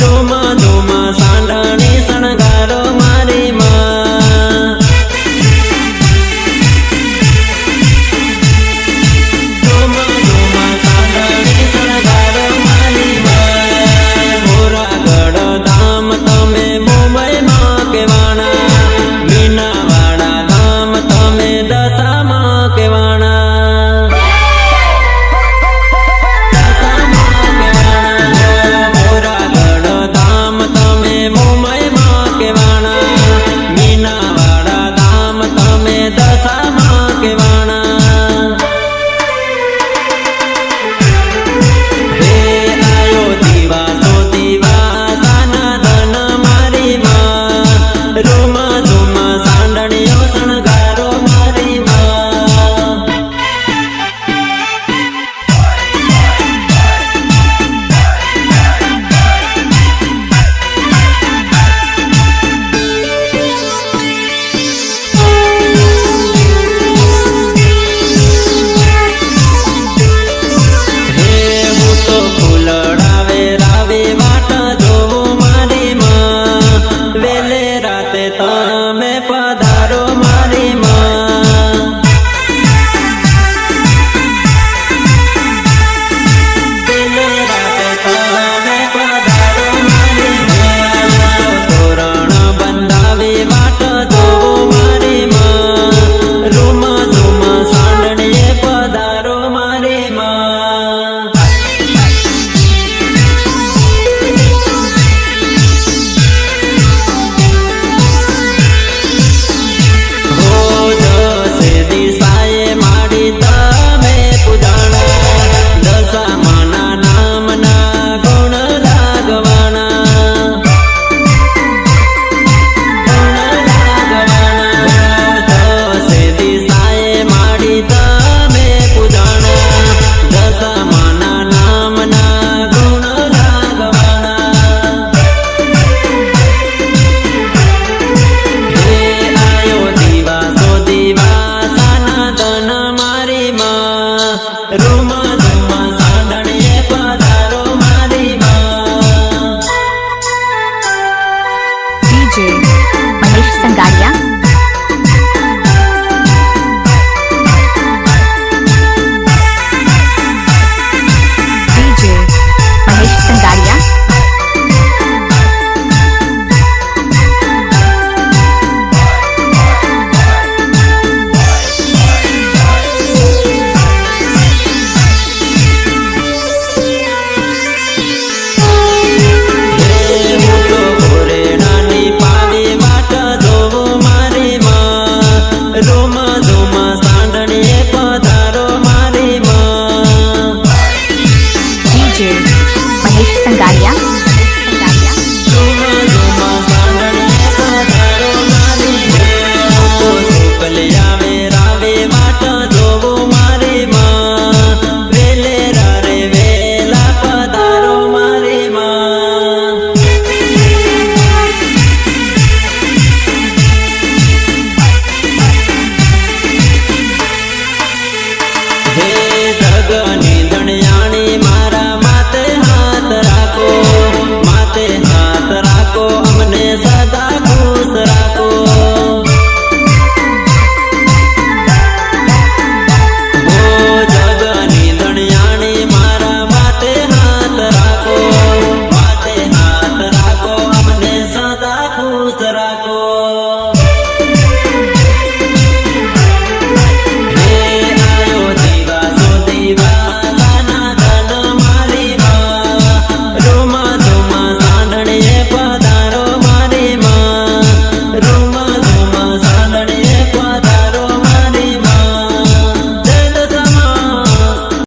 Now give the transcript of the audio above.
રૂમા ધૂમા સાંઢણી શણગારો મારી માં રૂમા ધૂમા સાંઢણી શણગારો મારી માં મોરાગઢ ધામ તમે મુંબઈમાં કેવાણા મીનાવાડા ધામ તમે દશામાં કેવાણા તમે પધારો મારી માં પેલે રાતે તમે પધારો મારી માં તોરણ બંધાવી વાટ જોવો મારી માં રૂમા ઝુમા સાંઢણીએ પધારો મારી માં રૂમા ધૂમા સાંઢણીએ પધારો મારી માં DJ મહેશ સંગાડિયા DJ મહેશ સંગાડિયા રૂમા ધૂમા સાંઢણીએ પધારો મારી માં DJ મહેશ સંગાડિયા